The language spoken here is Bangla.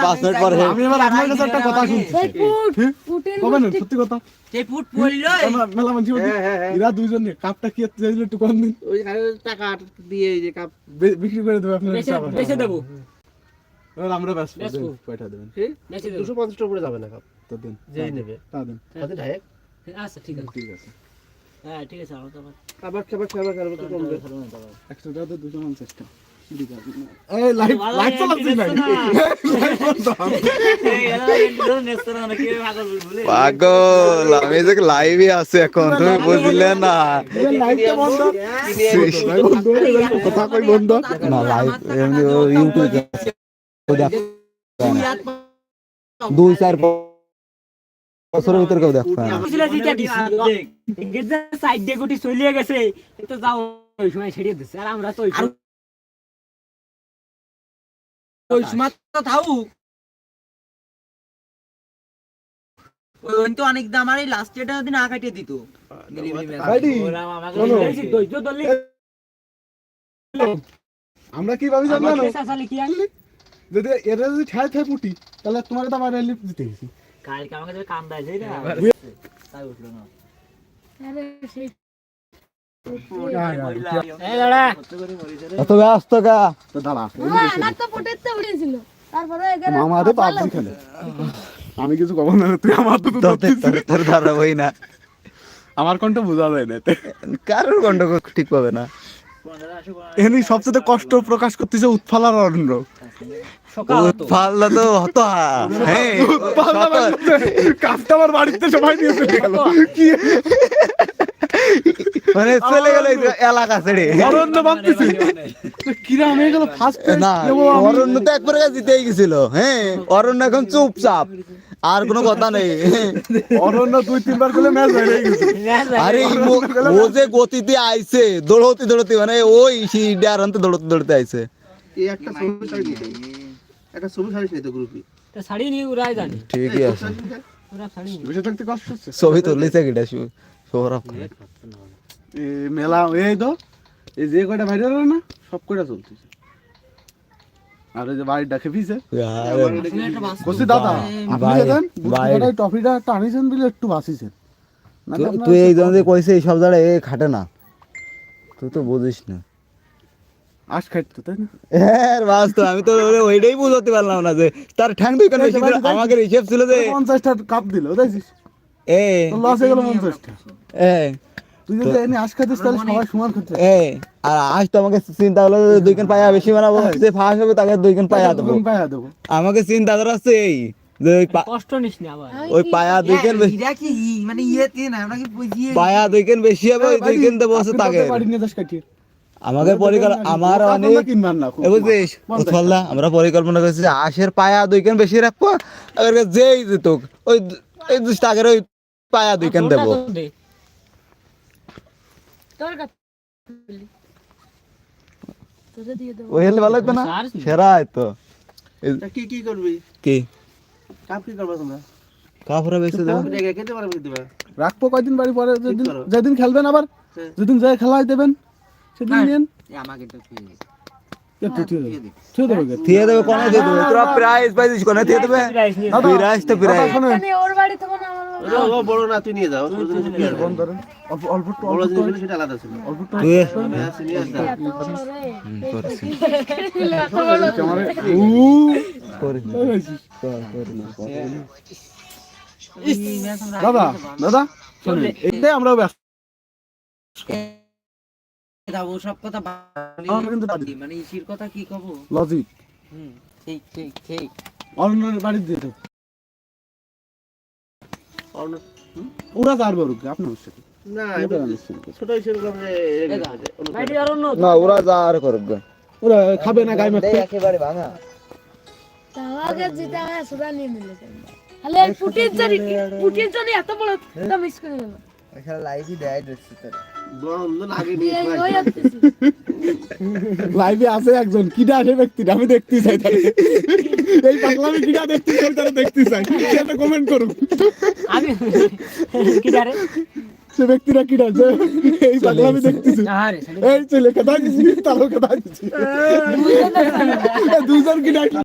5 মিনিট পরে আমি এবার আপনার কাছে একটা কথা শুনছি কবে না সত্যি কথা এই ফুট পড়লো মেলা মানুষ এরা দুইজন কাপটা কি দিল একটু কম দিন ওই টাকা দিয়ে এই যে কাপ বিক্রি করে দেবে আপনার বেচে দেবো এবার আমরা ব্যস্ত কয়টা দেবেন 250 টাকা করে যাবে না কাপ তো দিন যেই নেবে তা দিন তাতে ঢাক আচ্ছা ঠিক আছে ঠিক আছে হ্যাঁ ঠিক আছে আমার তো আবার খাবার তো কমবে 100 টাকা তো 250 টাকা ঠিক আছে এই লাইভ চালাচ্ছি না পাগল আমি যে লাইভে আছে এখন তুমি বুঝলে না লাইভটা বন্ধ কথা কই বন্ধ না লাইভ এমনি ইউটিউবে দেখ 2-4 বছরের ভিতর কেউ দেখবে না সাইড দিয়ে গুটি চলিয়ে গেছে তো যাও ওই সময় ছেড়ে দিচ্ছে আর আমরা তো ওই সময় তো থাকু ওই তো অনেক দাম আর এই লাস্ট ডেটা যদি না কাটিয়ে দিত আমরা কি ভাবি জানো যদি এরা যদি ঠায় ঠায় পুটি তাহলে তোমার তো আমার লিপ দিতে গেছি কালকে আমাকে যে কাম দেয় যাই না তাই উঠলো না আরে সেই এই দাঁড়া এত ব্যস্ত কা তো দাঁড়া আমার তো পটেতে উড়েছিল তারপরে এখানে মামারে পাবজি খেলে আমি কিছু কব না তুই আমার তো তোর ধারা হই না আমার কোনটা বোঝা যায় না কারোর কণ্ঠ ঠিক পাবে না এনি সবচেয়ে কষ্ট প্রকাশ করতেছে উৎফালার অরণ্য উৎফাল্লা তো হতো হ্যাঁ কাজটা আমার বাড়িতে সবাই নিয়ে চলে গেল কি মানে চলে গেল এলাকা ছেড়ে অরণ্য ভাবতেছি কিরা হয়ে গেল ফার্স্ট না অরণ্য তো একবার জিতেই গেছিল হ্যাঁ অরণ্য এখন চুপচাপ আর কোনো কথা নেই অরণ্য 2-3 বার করে ম্যাচ হয়ে গেছে আরে ও যে গতিতে আইছে দৌড়তে মানে ওই সিডারন্তে দৌড়তে আইছে এই একটা ছবি ছাড়ি দিই একটা ছবি ছাড়িস না তো গ্রুপে তা শাড়ি নিয়ে উড়াই জানি ঠিকই আছে পুরা শাড়ি বেঁচে থাকতে কষ্ট হচ্ছে ছবি তুললিছে কিটা সৌরভ এই মেলা এই তো এই যে কয়টা ভাইরাল হলো না সব কয়টা চলতেছে আর ওই যে বাড়িটা খেপিছে বসে দাদা আপনি দেন বুঝতে টফিটা টানিছেন বলে একটু বাঁচিছেন তুই এই জন্য কইছে এই সব জায়গায় খাটে না তুই তো বুঝিস না আশ খাইতো তাই না হ্যাঁ বাস তো আমি তো ওইটাই বুঝতে পারলাম না যে তার ঠ্যাং দুই কেন বেশি করে আমাকে হিসাব ছিল যে 50টা কাপ দিল দেখছিস এ তো লস হয়ে গেল 50টা এ তুই যদি এনে আশ খাইতিস তাহলে সবাই সমান করতে এ আর আজ তো আমাকে চিন্তা হলো যে দুই কেন পায়া বেশি বানাবো যে ফাঁস হবে তাকে দুই কেন পায়া দেবো আমাকে চিন্তা করা আছে এই যে কষ্ট নিস না আবার ওই পায়া দুই কেন এটা কি মানে ইয়েতে না আমরা কি বুঝিয়ে পায়া দুই কেন বেশি হবে ওই দুই কেন দেবো তাকে আমাকে পরিকল্পনা আমার অনেক বুঝছিস উৎফল্লা আমরা পরিকল্পনা করেছি যে আশের পায়া দুই কেন বেশি রাখবো আর যেই যেত ওই এই টাকার ওই পায়া দুই কেন দেবো ওই হলে ভালো লাগবে না সেরা তো কি করবি কি কাপ কি করবা তোমরা কাপড় বেশি দেবো খেতে পারবে দিবা রাখবো কয়দিন বাড়ি পরে যেদিন খেলবেন আবার যেদিন যাই খেলায় দেবেন সেদিন নেন আমাকে তো থিয়ে দেবে কোনে দিয়ে দেবে তোরা প্রাইজ পাইছিস কোনে থিয়ে দেবে প্রাইজ তো প্রাইজ মানে ওর বাড়ি থেকে না আমার ও বড় না তুই নিয়ে যাও ফোন ধরেন অল্প বড় জিনিস সেটা আলাদা ছিল তুই আমি আসি নিয়ে আসি দাদা দাদা শুনুন এইটাই আমরা ব্যস্ত দাও সব কথা মানে ইসির কথা কি কব লজিক ঠিক ঠিক ঠিক অরণ্যের বাড়ি দিয়ে দাও ওরা যাবে ওর আপনার সাথে না ছোট হিসেবে না ওরা যা আর করবে ওরা খাবে না গায়ে মারতে একেবারে ভাঙা তাওয়াগে জিতে হয় সুদা নিয়ে মিলেছে তাহলে পুটির জন্য এত বড় তো মিস করে গেল এখানে লাইভই দেয় দিচ্ছে তারা বন্ধ লাগে নি লাইভে আছে একজন কিডা আছে ব্যক্তিটা আমি দেখতে চাই তাকে এই পাগলামি কিডা দেখতে চাই তারা দেখতে চাই সেটা কমেন্ট করুন আমি কিডা রে সে ব্যক্তিটা কিডা যে এই পাগলামি দেখতেছি এই ছেলে কথা দিছি তারও কথা দিছি দুজন কিডা